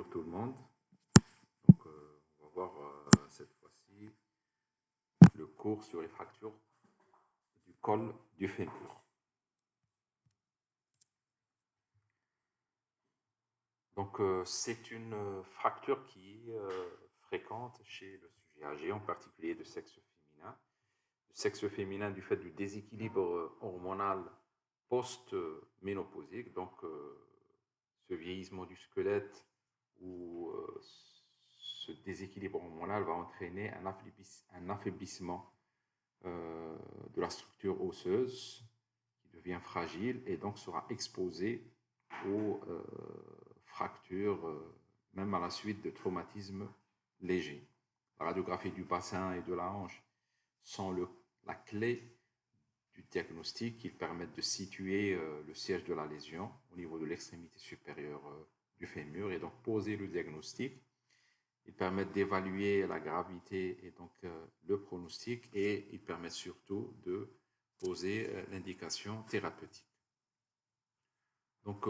Bonjour tout le monde. Donc, on va voir cette fois-ci le cours sur les fractures du col du fémur. Donc, c'est une fracture qui est fréquente chez le sujet âgé, en particulier de sexe féminin. Le sexe féminin du fait du déséquilibre hormonal post-ménopausique, donc ce vieillissement du squelette ou ce déséquilibre hormonal va entraîner un affaiblissement de la structure osseuse qui devient fragile et donc sera exposée aux fractures, même à la suite de traumatismes légers. La radiographie du bassin et de la hanche sont la clé du diagnostic. Ils permettent de situer le siège de la lésion au niveau de l'extrémité supérieure du fémur et donc poser le diagnostic. Ils permettent d'évaluer la gravité et donc le pronostic, et ils permettent surtout de poser l'indication thérapeutique. Donc,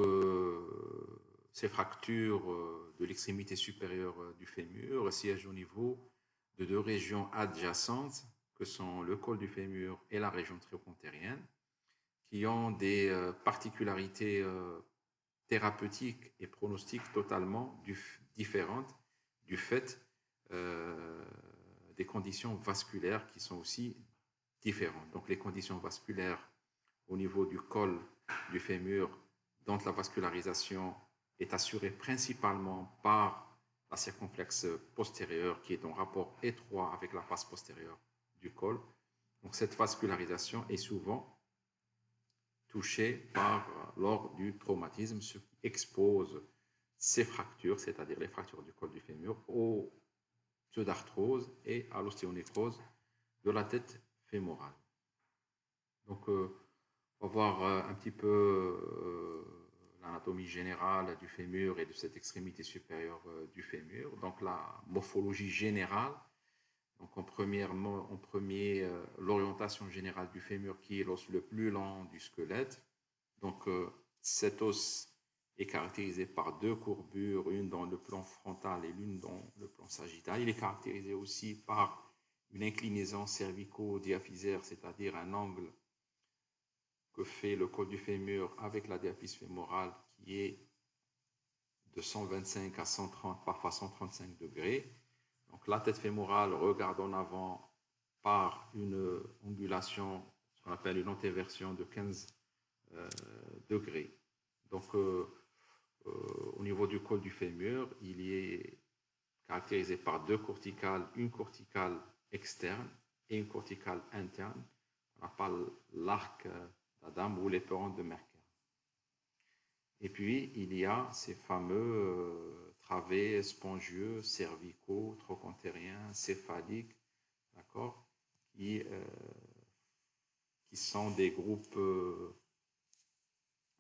ces fractures de l'extrémité supérieure du fémur siègent au niveau de deux régions adjacentes que sont le col du fémur et la région trochanterienne, qui ont des particularités thérapeutiques et pronostiques totalement différentes du fait des conditions vasculaires qui sont aussi différentes. Donc les conditions vasculaires au niveau du col du fémur, dont la vascularisation est assurée principalement par la circonflexe postérieure qui est en rapport étroit avec la face postérieure du col. Donc cette vascularisation est souvent touchée lors du traumatisme, ce qui expose ces fractures, c'est-à-dire les fractures du col du fémur, aux pseudarthrose et à l'ostéonécrose de la tête fémorale. Donc, on va voir un petit peu l'anatomie générale du fémur et de cette extrémité supérieure du fémur. Donc, la morphologie générale. Donc, en premier, l'orientation générale du fémur qui est l'os le plus lent du squelette. Donc, cet os est caractérisé par deux courbures, une dans le plan frontal et l'une dans le plan sagittal. Il est caractérisé aussi par une inclinaison cervico-diaphysaire, c'est-à-dire un angle que fait le col du fémur avec la diaphyse fémorale qui est de 125 à 130, parfois 135 degrés. Donc la tête fémorale regarde en avant par une ondulation, ce qu'on appelle une antéversion de 15 degrés. Donc au niveau du col du fémur, il est caractérisé par deux corticales, une corticale externe et une corticale interne. On appelle l'arc d'Adam ou l'éperon de Merkel. Et puis, il y a ces fameux travées spongieux, cervicaux, trochantériens, céphaliques, d'accord, qui sont des groupes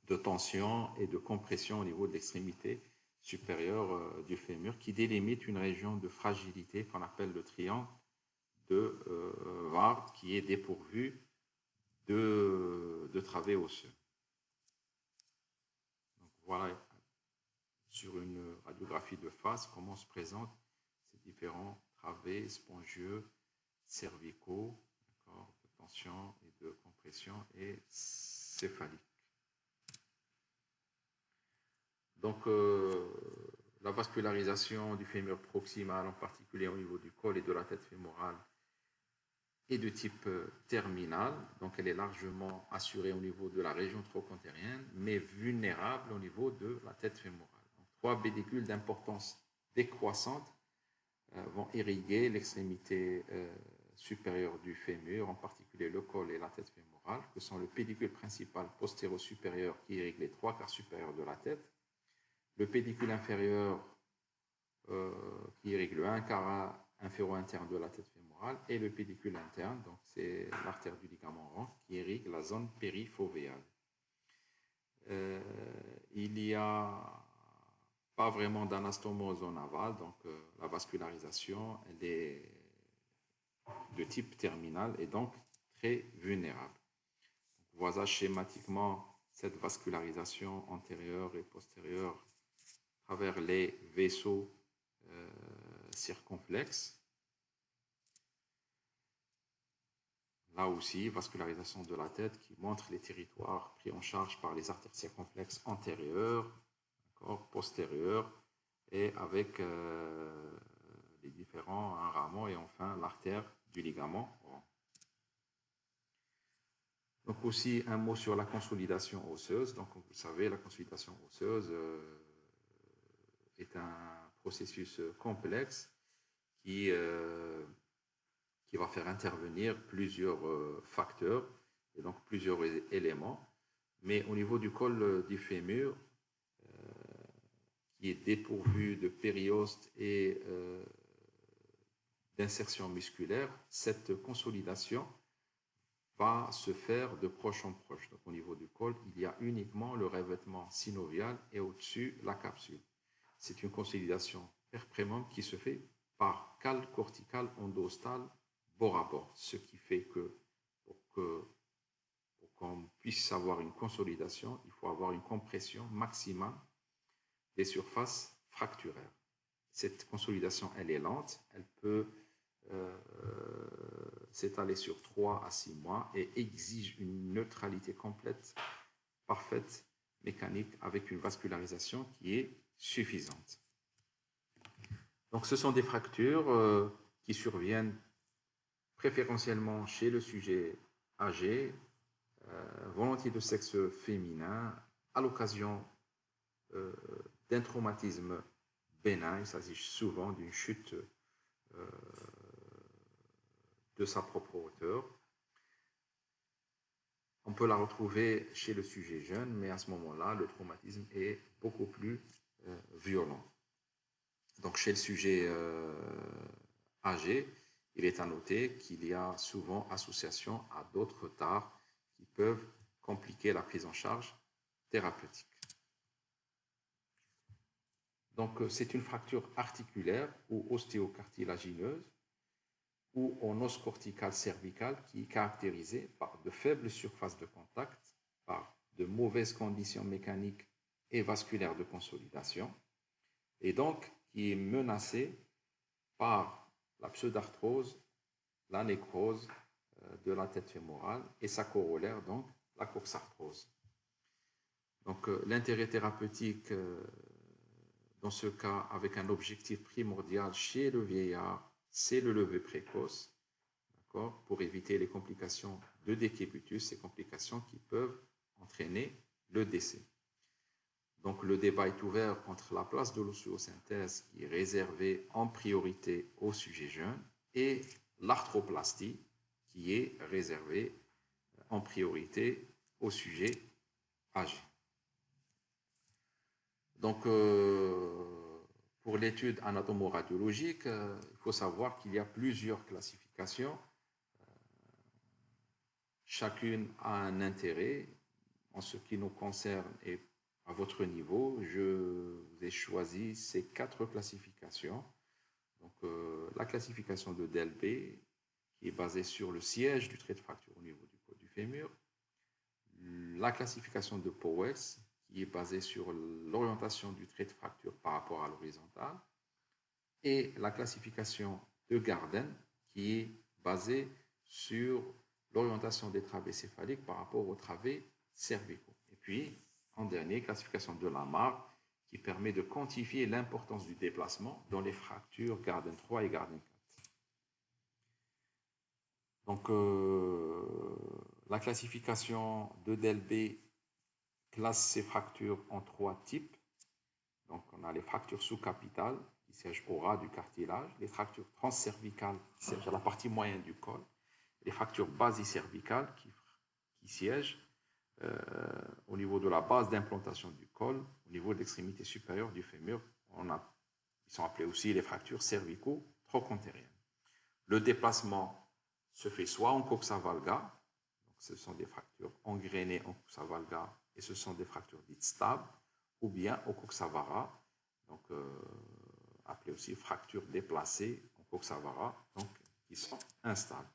de tension et de compression au niveau de l'extrémité supérieure du fémur, qui délimitent une région de fragilité qu'on appelle le triangle de Ward, qui est dépourvu de travées osseux. Donc voilà, sur une radiographie de face, comment se présentent ces différents travées spongieux, cervicaux, de tension et de compression, et céphaliques. Donc, la vascularisation du fémur proximal, en particulier au niveau du col et de la tête fémorale, est de type terminal. Donc, elle est largement assurée au niveau de la région trochantérienne, mais vulnérable au niveau de la tête fémorale. Donc, trois pédicules d'importance décroissante vont irriguer l'extrémité supérieure du fémur, en particulier le col et la tête fémorale, que sont le pédicule principal postéro-supérieur qui irrigue les trois quarts supérieurs de la tête, le pédicule inférieur qui irrigue le 1 quart inféro-interne de la tête fémorale, et le pédicule interne, donc c'est l'artère du ligament rond, qui irrigue la zone périfovéale. Il n'y a pas vraiment d'anastomose en aval, donc la vascularisation elle est de type terminal et donc très vulnérable. Voilà schématiquement cette vascularisation antérieure et postérieure travers les vaisseaux circonflexes. Là aussi, vascularisation de la tête qui montre les territoires pris en charge par les artères circonflexes antérieures, postérieures, et avec les différents rameaux et enfin l'artère du ligament. Donc aussi un mot sur la consolidation osseuse. Donc vous savez, la consolidation osseuse est un processus complexe qui va faire intervenir plusieurs facteurs et donc plusieurs éléments. Mais au niveau du col du fémur, qui est dépourvu de périoste et d'insertion musculaire, cette consolidation va se faire de proche en proche. Donc au niveau du col, il y a uniquement le revêtement synovial et au-dessus la capsule. C'est une consolidation perprémum qui se fait par cale corticale endostale bord à bord, ce qui fait que pour qu'on puisse avoir une consolidation, il faut avoir une compression maximale des surfaces fracturaires. Cette consolidation, elle est lente, elle peut s'étaler sur 3 à 6 mois et exige une neutralité complète, parfaite, mécanique, avec une vascularisation qui est suffisante. Donc ce sont des fractures qui surviennent préférentiellement chez le sujet âgé, volontiers de sexe féminin, à l'occasion d'un traumatisme bénin. Il s'agit souvent d'une chute de sa propre hauteur. On peut la retrouver chez le sujet jeune, mais à ce moment-là, le traumatisme est beaucoup plus violent. Donc chez le sujet âgé, il est à noter qu'il y a souvent association à d'autres retards qui peuvent compliquer la prise en charge thérapeutique. Donc c'est une fracture articulaire ou ostéocartilagineuse ou en os cortical cervical qui est caractérisée par de faibles surfaces de contact, par de mauvaises conditions mécaniques et vasculaires de consolidation, et donc qui est menacée par la pseudarthrose, la nécrose de la tête fémorale et sa corollaire, donc la coxarthrose. Donc l'intérêt thérapeutique dans ce cas, avec un objectif primordial chez le vieillard, c'est le lever précoce, pour éviter les complications de décubitus, ces complications qui peuvent entraîner le décès. Donc le débat est ouvert entre la place de l'ostéosynthèse qui est réservée en priorité aux sujets jeunes et l'arthroplastie qui est réservée en priorité aux sujets âgés. Donc pour l'étude anatomo-radiologique, il faut savoir qu'il y a plusieurs classifications. Chacune a un intérêt. En ce qui nous concerne et à votre niveau, je vous ai choisi ces 4 classifications. Donc, la classification de Delbé, qui est basée sur le siège du trait de fracture au niveau du col du fémur. La classification de Powell, qui est basée sur l'orientation du trait de fracture par rapport à l'horizontale. Et la classification de Garden, qui est basée sur l'orientation des travées céphaliques par rapport aux travées cervicaux. Et puis, en dernier, classification de Lamar, qui permet de quantifier l'importance du déplacement dans les fractures Garden 3 et Garden 4. Donc, la classification de Delbé classe ces fractures en 3 types. Donc, on a les fractures sous-capitales, qui siègent au ras du cartilage, les fractures transcervicales, qui siègent à la partie moyenne du col, les fractures basicervicales, qui siègent au niveau de la base d'implantation du col, au niveau de l'extrémité supérieure du fémur. Ils sont appelés aussi les fractures cervico-trochantériennes. Le déplacement se fait soit en coxa valga, donc ce sont des fractures engrainées en coxa valga, et ce sont des fractures dites stables, ou bien au coxa vara, donc appelées aussi fractures déplacées en coxa vara, donc qui sont instables.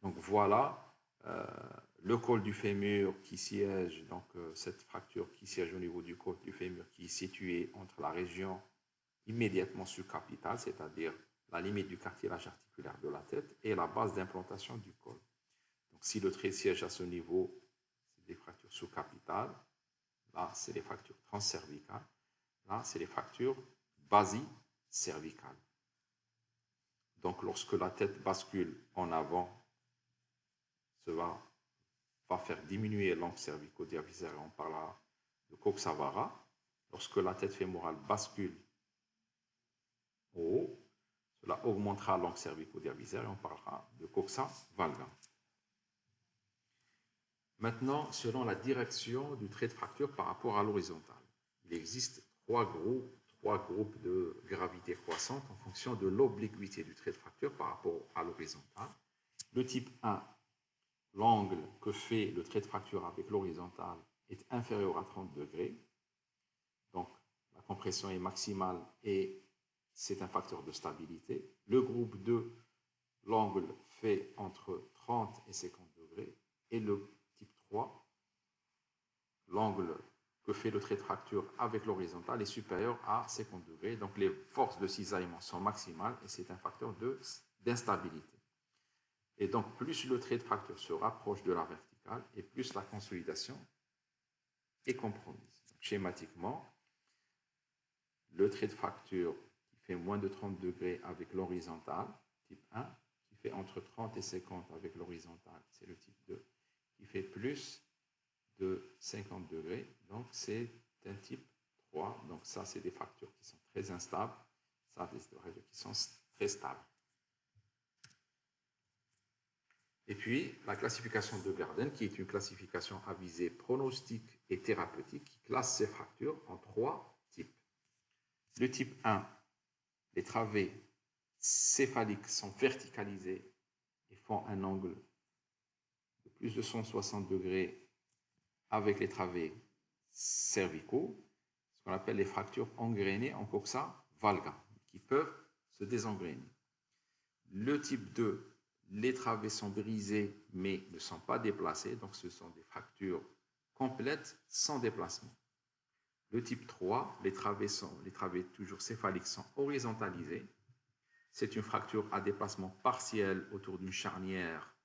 Donc voilà le col du fémur qui siège, donc cette fracture qui siège au niveau du col du fémur qui est située entre la région immédiatement subcapitale, c'est-à-dire la limite du cartilage articulaire de la tête, et la base d'implantation du col. Donc si le trait siège à ce niveau, c'est des fractures sous-capitales. Là, c'est les fractures transcervicales. Là, c'est les fractures basicervicales. Donc lorsque la tête bascule en avant, cela va faire diminuer l'angle cervico-diaphysaire, on parlera de coxa vara. Lorsque la tête fémorale bascule en haut, cela augmentera l'angle cervico-diaphysaire et on parlera de coxa valga. Maintenant, selon la direction du trait de fracture par rapport à l'horizontale, il existe trois groupes de gravité croissante en fonction de l'obliquité du trait de fracture par rapport à l'horizontale. Le type 1, l'angle que fait le trait de fracture avec l'horizontale est inférieur à 30 degrés. Donc, la compression est maximale et c'est un facteur de stabilité. Le groupe 2, l'angle fait entre 30 et 50 degrés. Et le type 3, l'angle que fait le trait de fracture avec l'horizontale est supérieur à 50 degrés. Donc, les forces de cisaillement sont maximales et c'est un facteur d'instabilité. Et donc, plus le trait de fracture se rapproche de la verticale et plus la consolidation est compromise. Donc, schématiquement, le trait de fracture qui fait moins de 30 degrés avec l'horizontale, type 1, qui fait entre 30 et 50 avec l'horizontale, c'est le type 2, qui fait plus de 50 degrés, donc c'est un type 3. Donc ça, c'est des fractures qui sont très instables, ça, des fractures qui sont très stables. Et puis, la classification de Garden, qui est une classification à visée pronostique et thérapeutique, qui classe ces fractures en 3 types. Le type 1, les travées céphaliques sont verticalisées et font un angle de plus de 160 degrés avec les travées cervicaux, ce qu'on appelle les fractures engrainées en coxa valga, qui peuvent se désengrainer. Le type 2, les travées sont brisées mais ne sont pas déplacées, donc ce sont des fractures complètes sans déplacement. Le type 3, les travées toujours céphaliques sont horizontalisées. C'est une fracture à déplacement partiel autour d'une charnière.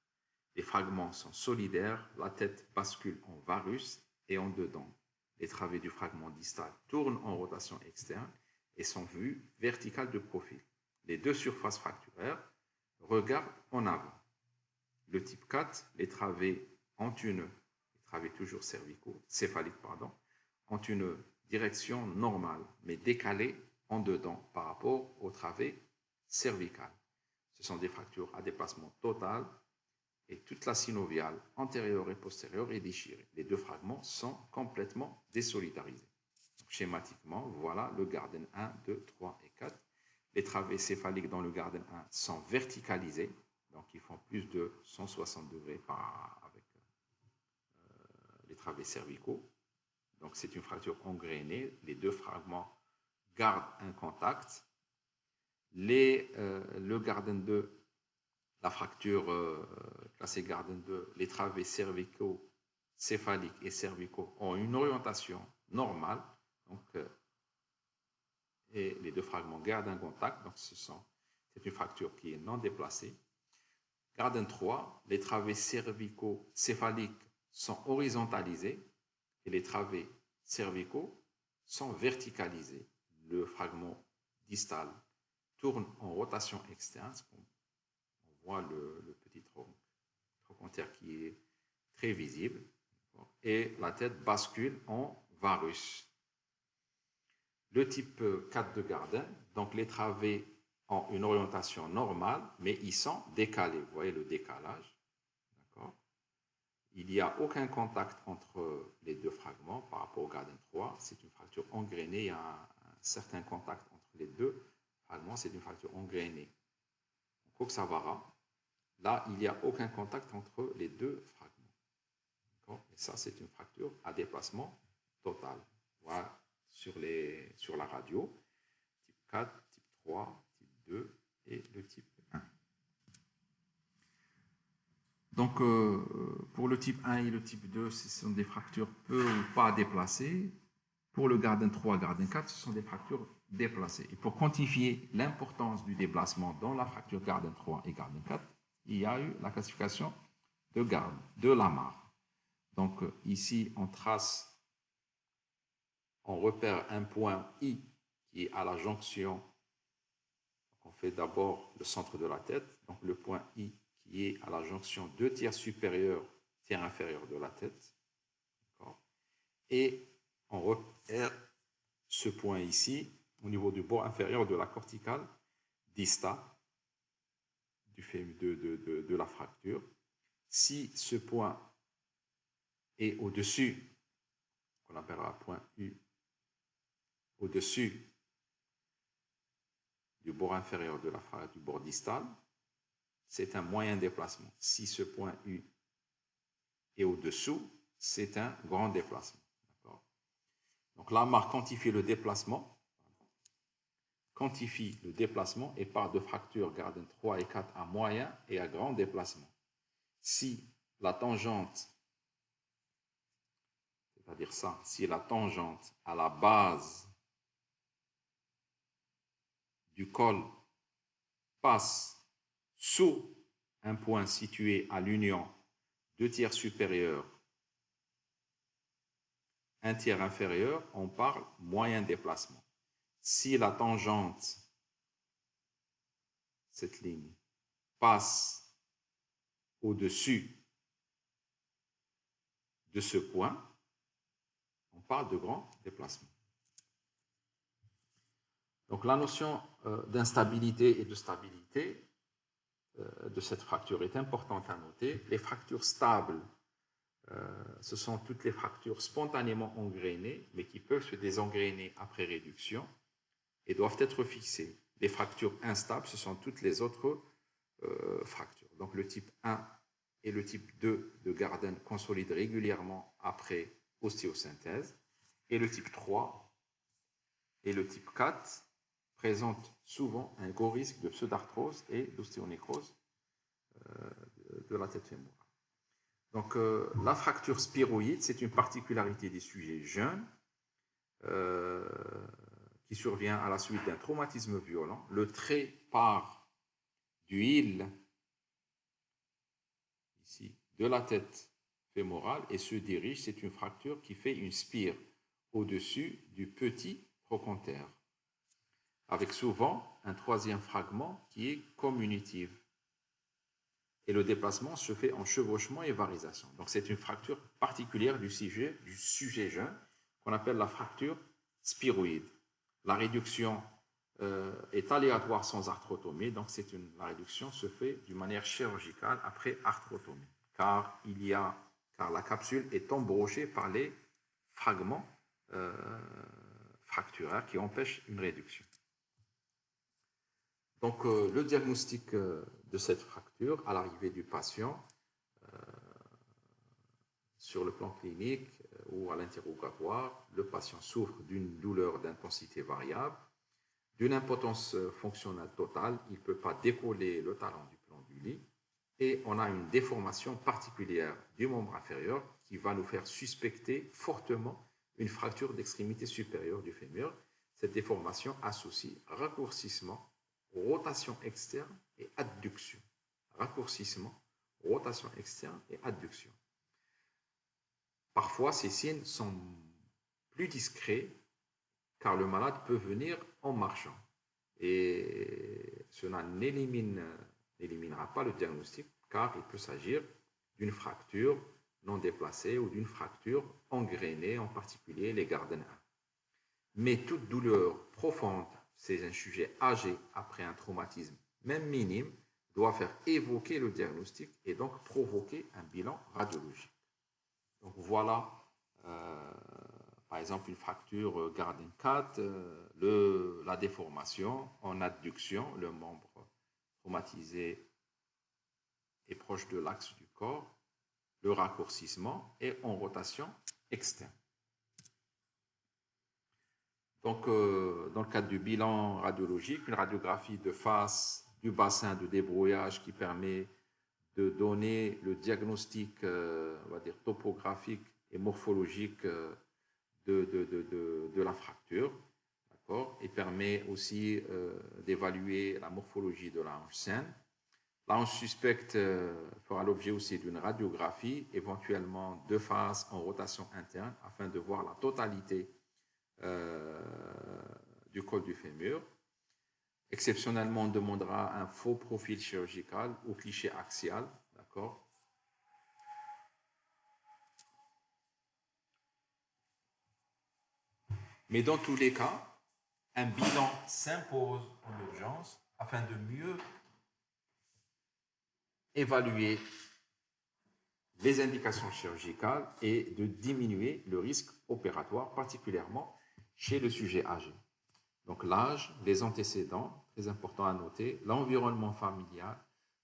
Les fragments sont solidaires, la tête bascule en varus et en dedans. Les travées du fragment distal tournent en rotation externe et sont vues verticales de profil. Les deux surfaces fracturaires regardent en avant. Le type 4, les travées toujours céphaliques, ont une direction normale, mais décalée en dedans par rapport aux travées cervicales. Ce sont des fractures à déplacement total et toute la synoviale antérieure et postérieure est déchirée. Les deux fragments sont complètement désolidarisés. Donc, schématiquement, voilà le Garden 1, 2, 3 et 4. Les travées céphaliques dans le Garden 1 sont verticalisées, donc ils font plus de 160 degrés avec les travées cervicaux. Donc c'est une fracture engrainée, les deux fragments gardent un contact. Le Garden 2, la fracture classée Garden 2, les travées cervicaux, céphaliques et cervicaux ont une orientation normale, donc, et les deux fragments gardent un contact, donc c'est une fracture qui est non déplacée. Garden 3, les travées cervicaux céphaliques sont horizontalisées et les travées cervicaux sont verticalisés. Le fragment distal tourne en rotation externe. On voit le petit trochanter qui est très visible. Et la tête bascule en varus. Le type 4 de Garden, donc les travées ont une orientation normale, mais ils sont décalés. Vous voyez le décalage. Il n'y a aucun contact entre les deux fragments par rapport au Garden 3. C'est une fracture engrainée. Il y a un certain contact entre les deux fragments. C'est une fracture engrainée. En coxa vara, là, il n'y a aucun contact entre les deux fragments. Et ça, c'est une fracture à déplacement total. Voilà sur la radio. Type 4, type 3, type 2 et le type 1. Donc, pour le type 1 et le type 2, ce sont des fractures peu ou pas déplacées. Pour le Garden 3 et Garden 4, ce sont des fractures déplacées. Et pour quantifier l'importance du déplacement dans la fracture Garden 3 et Garden 4, il y a eu la classification de Gard, de Lamarre. Donc, ici, on trace, on repère un point I qui est à la jonction. On fait d'abord le centre de la tête, donc le point I qui est à la jonction 2 tiers supérieur, tiers inférieur de la tête. Et on repère ce point ici au niveau du bord inférieur de la corticale distale de la fracture. Si ce point est au-dessus, qu'on appellera point U, au-dessus du bord inférieur de la fracture du bord distal, c'est un moyen déplacement. Si ce point U est au-dessous, c'est un grand déplacement. Donc Lamarre quantifie le déplacement et part de fractures Garden 3 et 4 à moyen et à grand déplacement. Si la tangente, c'est-à-dire ça, si la tangente à la base du col passe sous un point situé à l'union 2 tiers supérieur, 1 tiers inférieur, on parle moyen déplacement. Si la tangente, cette ligne, passe au-dessus de ce point, on parle de grand déplacement. Donc la notion d'instabilité et de stabilité de cette fracture est importante à noter. Les fractures stables, ce sont toutes les fractures spontanément engrainées, mais qui peuvent se désengrainer après réduction et doivent être fixées. Les fractures instables, ce sont toutes les autres fractures. Donc le type 1 et le type 2 de Garden consolident régulièrement après ostéosynthèse, et le type 3 et le type 4 présentent souvent un gros risque de pseudarthrose et d'ostéonécrose de la tête fémorale. Donc, la fracture spiroïde, c'est une particularité des sujets jeunes qui survient à la suite d'un traumatisme violent. Le trait part du heel ici, de la tête fémorale et se dirige, c'est une fracture qui fait une spire au-dessus du petit trochanter, avec souvent un troisième fragment qui est communitif. Et le déplacement se fait en chevauchement et varisation. Donc c'est une fracture particulière du sujet jeune qu'on appelle la fracture spiroïde. La réduction est aléatoire sans arthrotomie, donc la réduction se fait d'une manière chirurgicale après arthrotomie, car la capsule est embrochée par les fragments fracturaires qui empêchent une réduction. Donc, le diagnostic de cette fracture à l'arrivée du patient, sur le plan clinique ou à l'interrogatoire, le patient souffre d'une douleur d'intensité variable, d'une impotence fonctionnelle totale, il ne peut pas décoller le talon du plan du lit, et on a une déformation particulière du membre inférieur qui va nous faire suspecter fortement une fracture d'extrémité supérieure du fémur. Cette déformation associe raccourcissement, rotation externe et adduction. Raccourcissement, rotation externe et adduction. Parfois, ces signes sont plus discrets car le malade peut venir en marchant. Et cela n'éliminera pas le diagnostic car il peut s'agir d'une fracture non déplacée ou d'une fracture engrainée, en particulier les Garden 1. Mais toute douleur profonde, c'est un sujet âgé après un traumatisme, même minime, doit faire évoquer le diagnostic et donc provoquer un bilan radiologique. Donc voilà, par exemple, une fracture Garden 4, la déformation en adduction, le membre traumatisé est proche de l'axe du corps, le raccourcissement et en rotation externe. Donc, dans le cadre du bilan radiologique, une radiographie de face du bassin de débrouillage qui permet de donner le diagnostic, on va dire, topographique et morphologique de la fracture. Il permet aussi d'évaluer la morphologie de la hanche saine. La hanche suspecte fera l'objet aussi d'une radiographie, éventuellement de face en rotation interne, afin de voir la totalité du col du fémur. Exceptionnellement, on demandera un faux profil chirurgical ou cliché axial, d'accord. Mais dans tous les cas, un bilan s'impose en urgence afin de mieux évaluer les indications chirurgicales et de diminuer le risque opératoire, particulièrement chez le sujet âgé. Donc l'âge, les antécédents, très important à noter, l'environnement familial,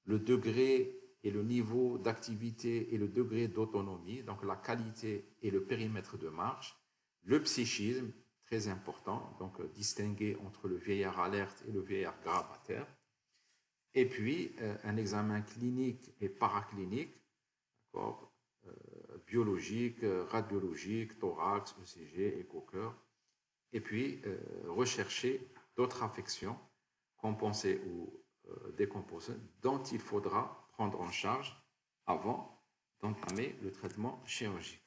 le degré et le niveau d'activité et le degré d'autonomie, donc la qualité et le périmètre de marche, le psychisme, très important, donc distinguer entre le vieillard alerte et le vieillard grabataire, et puis un examen clinique et paraclinique, biologique, radiologique, thorax, ECG, écho-cœur, et puis rechercher d'autres affections compensées ou décomposées dont il faudra prendre en charge avant d'entamer le traitement chirurgical.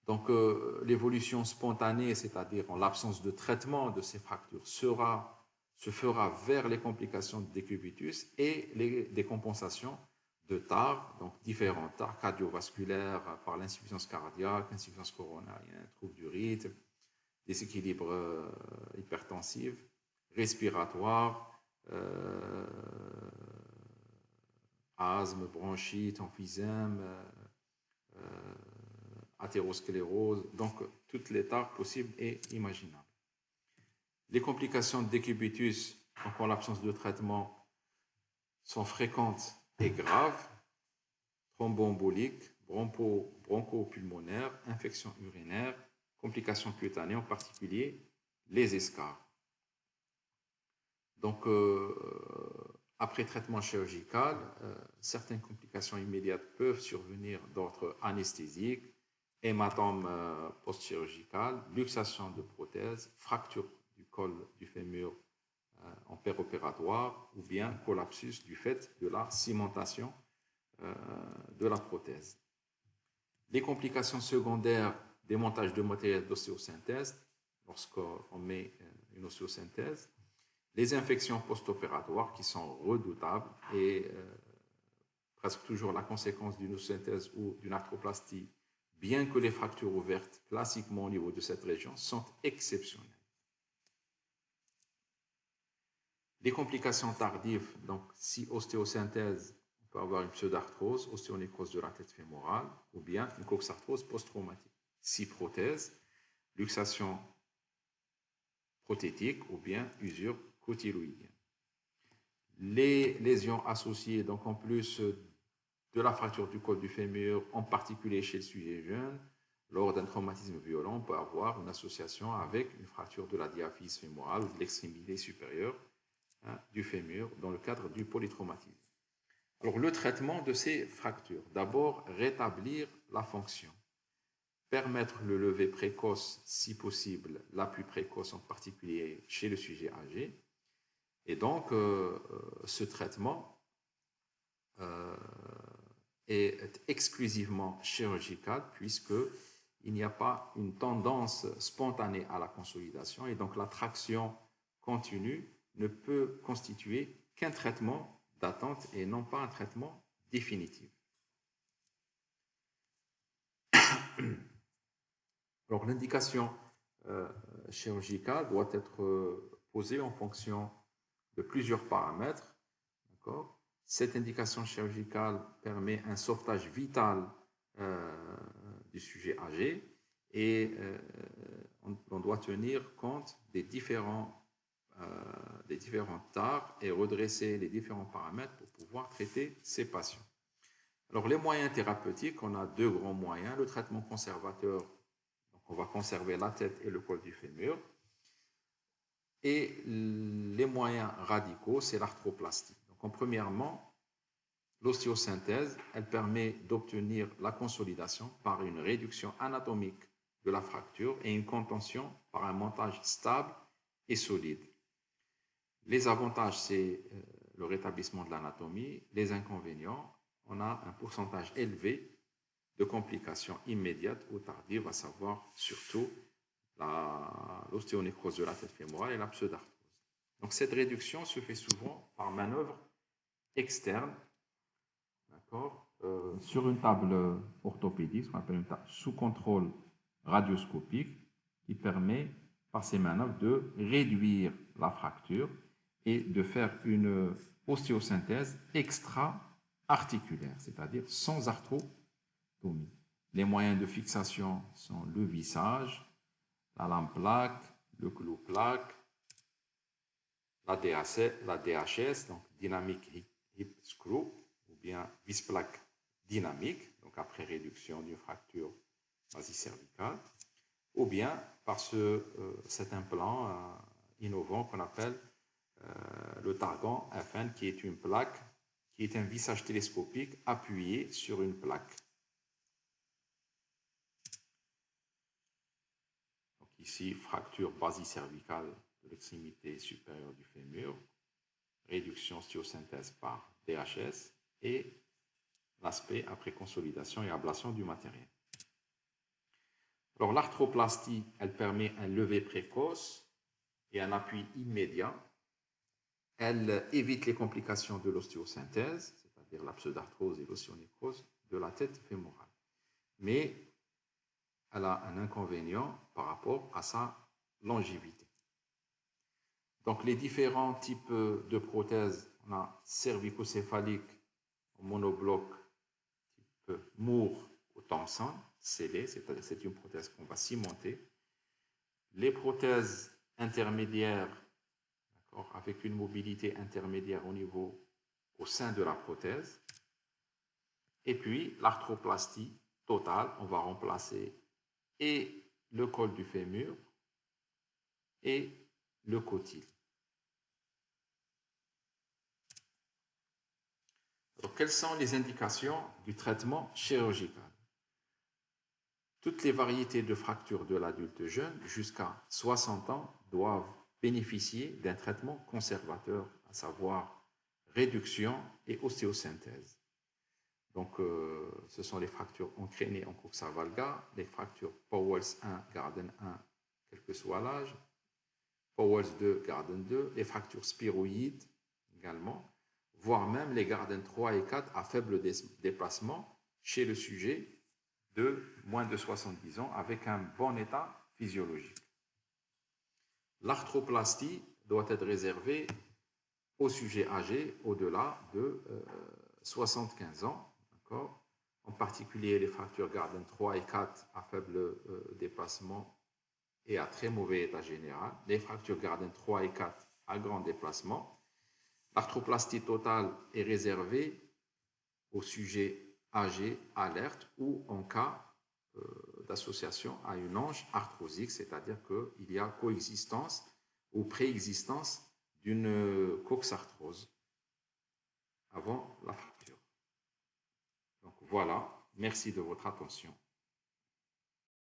Donc l'évolution spontanée, c'est-à-dire en l'absence de traitement de ces fractures, se fera vers les complications de décubitus et les décompensations de tares, donc différents tares cardiovasculaires par l'insuffisance cardiaque, insuffisance coronarienne, troubles du rythme, déséquilibre hypertensif, respiratoire, asthme, bronchite, emphysème, athérosclérose, donc toutes les tares possibles et imaginables. Les complications de décubitus, donc en l'absence de traitement, sont fréquentes et graves, thromboemboliques, bronchopulmonaires, infections urinaires, complications cutanées, en particulier les escarres. Donc, après traitement chirurgical, certaines complications immédiates peuvent survenir d'ordre anesthésique, hématome post-chirurgical, luxation de prothèse, fracture du col du fémur en péropératoire ou bien collapsus du fait de la cimentation de la prothèse. Les complications secondaires des montages de matériel d'ostéosynthèse, lorsqu'on met une ostéosynthèse, les infections post-opératoires qui sont redoutables et presque toujours la conséquence d'une ostéosynthèse ou d'une arthroplastie, bien que les fractures ouvertes classiquement au niveau de cette région sont exceptionnelles. Les complications tardives, donc si ostéosynthèse, on peut avoir une pseudarthrose, ostéonécrose de la tête fémorale ou bien une coxarthrose post-traumatique. Si prothèse, luxation prothétique ou bien usure cotyloïdienne. Les lésions associées, donc en plus de la fracture du col du fémur, en particulier chez le sujet jeune, lors d'un traumatisme violent, on peut avoir une association avec une fracture de la diaphyse fémorale ou de l'extrémité supérieure du fémur dans le cadre du polytraumatisme. Alors, le traitement de ces fractures, d'abord rétablir la fonction, permettre le lever précoce, si possible, la plus précoce en particulier chez le sujet âgé. Et donc, ce traitement est exclusivement chirurgical puisqu'il n'y a pas une tendance spontanée à la consolidation et donc la traction continue ne peut constituer qu'un traitement d'attente et non pas un traitement définitif. Alors, l'indication chirurgicale doit être posée en fonction de plusieurs paramètres. D'accord ? Cette indication chirurgicale permet un sauvetage vital du sujet âgé et on doit tenir compte des différents tares et redresser les différents paramètres pour pouvoir traiter ces patients. Alors, les moyens thérapeutiques, on a deux grands moyens. Le traitement conservateur, donc on va conserver la tête et le col du fémur. Et les moyens radicaux, c'est l'arthroplastie. Donc, premièrement, l'ostéosynthèse, elle permet d'obtenir la consolidation par une réduction anatomique de la fracture et une contention par un montage stable et solide. Les avantages, c'est le rétablissement de l'anatomie. Les inconvénients, on a un pourcentage élevé de complications immédiates ou tardives, à savoir surtout l'ostéonécrose de la tête fémorale et la pseudarthrose. Donc cette réduction se fait souvent par manœuvre externe, sur une table orthopédique, ce qu'on appelle une table sous contrôle radioscopique, qui permet par ces manœuvres de réduire la fracture et de faire une ostéosynthèse extra-articulaire, c'est-à-dire sans arthrotomie. Les moyens de fixation sont le vissage, la lame plaque, le clou plaque, la DHS, donc dynamique hip screw, ou bien vis plaque dynamique, donc après réduction d'une fracture basicervicale, ou bien par cet implant innovant qu'on appelle le Targan FN, qui est une plaque, qui est un vissage télescopique appuyé sur une plaque. Donc ici, fracture basicervicale de l'extrémité supérieure du fémur, réduction ostéosynthèse par DHS et l'aspect après consolidation et ablation du matériel. Alors l'arthroplastie, elle permet un lever précoce et un appui immédiat. Elle évite les complications de l'ostéosynthèse, c'est-à-dire la pseudarthrose et l'ostéonécrose de la tête fémorale. Mais elle a un inconvénient par rapport à sa longévité. Donc les différents types de prothèses, on a cervicocéphalique, monobloc, type Moore ou Thompson, scellé, c'est-à-dire c'est une prothèse qu'on va cimenter. Les prothèses intermédiaires, avec une mobilité intermédiaire au sein de la prothèse. Et puis l'arthroplastie totale, on va remplacer et le col du fémur et le cotyle. Alors, quelles sont les indications du traitement chirurgical? Toutes les variétés de fractures de l'adulte jeune jusqu'à 60 ans doivent bénéficier d'un traitement conservateur, à savoir réduction et ostéosynthèse. Donc, ce sont les fractures encrénées en coxa valga, les fractures Powell's 1, Garden 1, quel que soit l'âge, Powell's 2, Garden 2, les fractures spiroïdes également, voire même les Garden 3 et 4 à faible déplacement chez le sujet de moins de 70 ans avec un bon état physiologique. L'arthroplastie doit être réservée aux sujets âgés au-delà de 75 ans, en particulier les fractures Garden 3 et 4 à faible déplacement et à très mauvais état général, les fractures Garden 3 et 4 à grand déplacement. L'arthroplastie totale est réservée aux sujets âgés, alertes ou en cas d'association à une hanche arthrosique, c'est-à-dire qu'il y a coexistence ou préexistence d'une coxarthrose avant la fracture. Donc voilà, merci de votre attention.